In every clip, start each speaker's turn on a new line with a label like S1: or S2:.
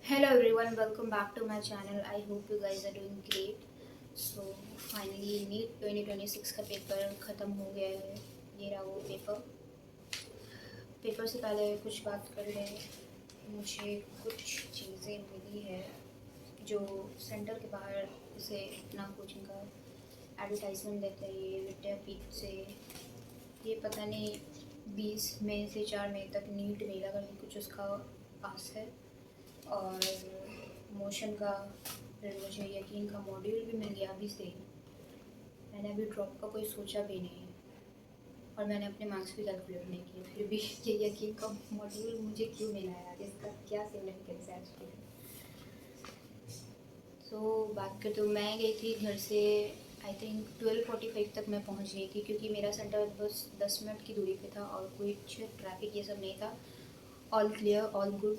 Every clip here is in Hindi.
S1: Hello everyone, welcome back to my channel. I hope you guys are doing great. So finally NEET 2026 का पेपर ख़त्म हो गया है। ये रहा वो पेपर से पहले कुछ बात कर लें। मुझे कुछ चीज़ें मिली है जो सेंटर के बाहर से अपना कोचिंग का एडवर्टाइजमेंट देते हैं। ये विद्यापीठ से ये पता नहीं 20 मई से 4 मई तक नीट मेला करके कुछ उसका पास है और मोशन का। फिर मुझे यकीन का मॉड्यूल भी मिल गया अभी से ही। मैंने अभी ड्रॉप का कोई सोचा भी नहीं है और मैंने अपने मार्क्स भी कैलकुलेट नहीं किए, फिर भी ये यकीन का मॉड्यूल मुझे क्यों मिला यार, इसका क्या सिग्निफिकेंस है एक्चुअली। बात करते हुए मैं गई थी घर से आई थिंक 12:45 तक मैं पहुंच गई थी, क्योंकि मेरा सेंटर बस 10 मिनट की दूरी पे था और कुछ ट्रैफिक ये सब नहीं था। ऑल क्लियर, ऑल गुड,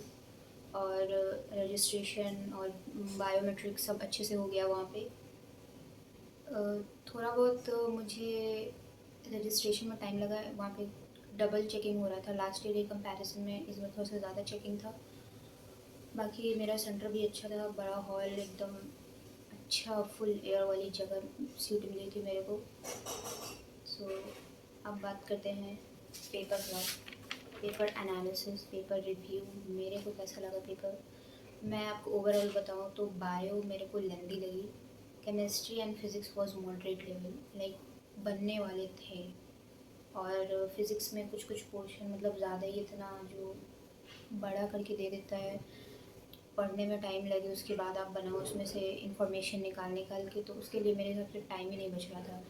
S1: और रजिस्ट्रेशन और बायोमेट्रिक सब अच्छे से हो गया वहाँ पे। थोड़ा बहुत मुझे रजिस्ट्रेशन में टाइम लगा, वहाँ पे डबल चेकिंग हो रहा था लास्ट ईयर के कंपैरिजन में, इस बार थोड़ा सा ज़्यादा चेकिंग था। बाकी मेरा सेंटर भी अच्छा था, बड़ा हॉल, एकदम अच्छा फुल एयर वाली जगह सीट मिली थी मेरे को। अब बात करते हैं पेपर का, पेपर एनालिसिस, पेपर रिव्यू। मेरे को कैसा लगा पेपर, मैं आपको ओवरऑल बताऊँ तो बायो मेरे को लेंदी लगी। Chemistry and physics was moderate level, like बनने वाले थे। और फिज़िक्स में कुछ कुछ पोर्शन मतलब ज़्यादा ही इतना जो बड़ा करके दे देता है, पढ़ने में टाइम लगे उसके बाद आप बनाओ उसमें से इंफॉर्मेशन निकाल के, तो उसके लिए मेरे हिसाब से टाइम ही नहीं बच रहा था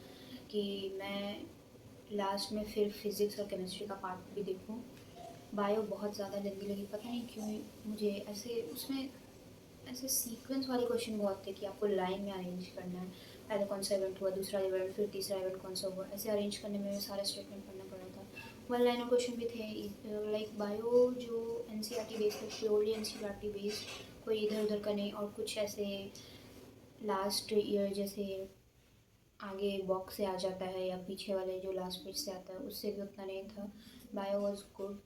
S1: कि मैं लास्ट में फिर फिज़िक्स और केमिस्ट्री का पार्ट भी देखूं। बायो बहुत ज़्यादा लेंदी लगी, पता नहीं क्यों मुझे। ऐसे उसमें ऐसे सीक्वेंस वाले क्वेश्चन बहुत थे कि आपको लाइन में अरेंज करना है, पहले कौन सा इवेंट हुआ, दूसरा इवेंट, फिर तीसरा इवेंट कौन सा हुआ, ऐसे अरेंज करने में सारा स्टेटमेंट पढ़ना पड़ा था। वन लाइनर क्वेश्चन भी थे। लाइक बायो जो एनसीईआरटी बेस्ड है, प्योरली एनसीईआरटी बेस्ड, कोई इधर उधर का नहीं। और कुछ ऐसे लास्ट ईयर जैसे आगे बॉक्स से आ जाता है या पीछे वाले जो लास्ट पेज से आता है उससे भी उतना नहीं था। बायो वॉज गुड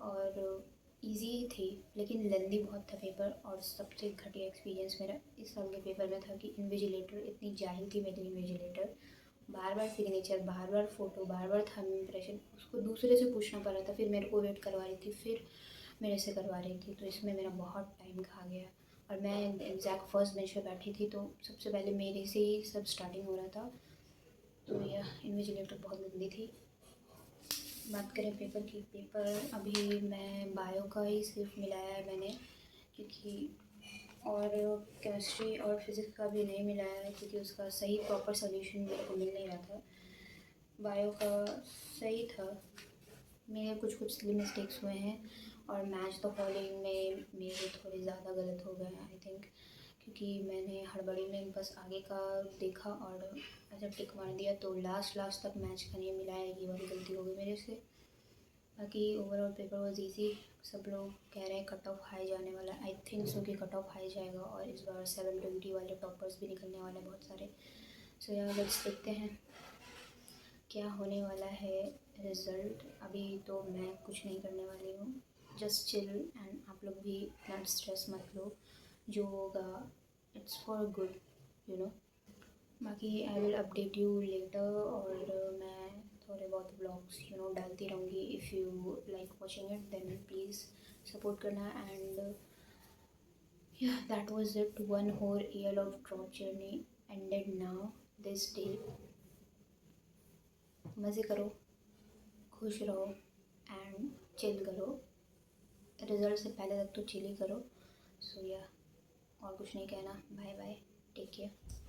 S1: और इजी थी, लेकिन लेंदी बहुत था पेपर। और सबसे घटिया एक्सपीरियंस मेरा इस साल के पेपर में था कि इन्विजिलेटर, इतनी जाहिल थी मेरी इन्विजिलेटर। बार बार सिग्नेचर, बार बार फ़ोटो, बार बार थंब इम्प्रेशन, उसको दूसरे से पूछना पड़ रहा था, फिर मेरे को वेट करवा रही थी, फिर मेरे से करवा रही थी। तो इसमें मेरा बहुत टाइम खा गया और मैं एग्जैक्ट फर्स्ट बेंच पे बैठी थी, तो सबसे पहले मेरे से ही सब स्टार्टिंग हो रहा था। तो यह इन्विजिलेटर बहुत गंदी थी। बात करें पेपर की, पेपर अभी मैं बायो का ही सिर्फ मिलाया है मैंने, क्योंकि और केमिस्ट्री और फिज़िक्स का भी नहीं मिलाया है, क्योंकि उसका सही प्रॉपर सोल्यूशन मेरे को मिल नहीं रहा था। बायो का सही था, मेरे कुछ कुछ सिली मिस्टेक्स हुए हैं। और मैच द फॉलोइंग में मेरे थोड़े ज़्यादा गलत हो गए हैं आई थिंक, क्योंकि मैंने हड़बड़ी में बस आगे का देखा और ऐसा टिक मार दिया, तो लास्ट तक मैच का नहीं मिलाया, ये वाली गलती हो गई मेरे से। बाकी ओवरऑल पेपर वाज इजी। सब लोग कह रहे हैं कट ऑफ हाई जाने वाला, आई थिंक सो कि कट ऑफ हाई जाएगा और इस बार 720 वाले टॉपर्स भी निकलने वाले हैं बहुत सारे। सो यार लेट्स देखते हैं क्या होने वाला है रिज़ल्ट। अभी तो मैं कुछ नहीं करने वाली हूँ, जस्ट चिल, एंड आप लोग भी इतना स्ट्रेस मत लो, जो होगा it's for good, you know. बाकी I will update you later, और मैं थोड़े बहुत ब्लॉग्स डालती रहूँगी। If you like watching it then please support करना। And yeah that was it, 1 whole year of drop journey ended now, this day. मज़े करो, खुश रहो एंड चिल करो। रिज़ल्ट से पहले तक तो चिल ही करो। सो या और कुछ नहीं कहना, बाय बाय, टेक केयर।